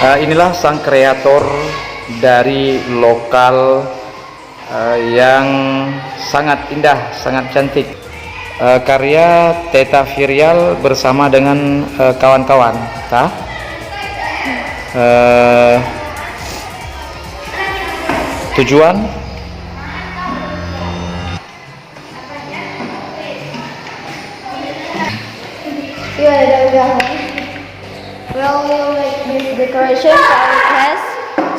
Inilah sang kreator dari lokal yang sangat indah, sangat cantik. Karya Teta Virial bersama dengan kawan-kawan. Tujuan Well, we'll make this decoration for our class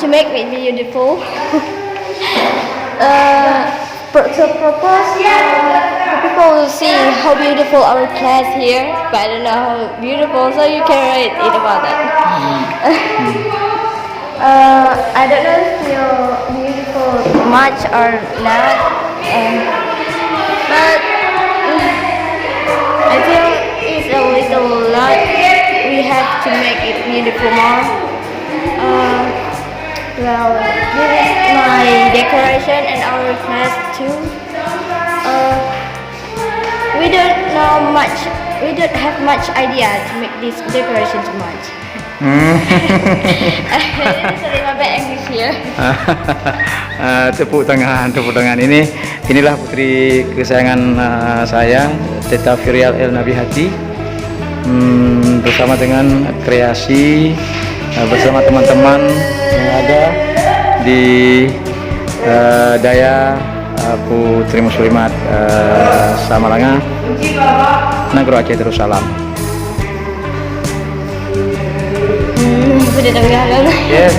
to make it beautiful. To propose for people to see how beautiful our class here, but I don't know how beautiful, so you can write it about that. I don't know if you're beautiful much or not, but I think it's a little lot. We have to make it beautiful more. Well, this is my decoration and our class too. We don't know much. We don't have much idea to make this decoration too much. Terima English here. Tepuk tangan ini. Inilah putri kesayangan saya, Teta Virial El Nabihati, bersama dengan kreasi bersama teman-teman yang ada di Daya Putri Muslimat Samalanga, Nagro Aceh Darussalam. Sudah dengar kan? Yes.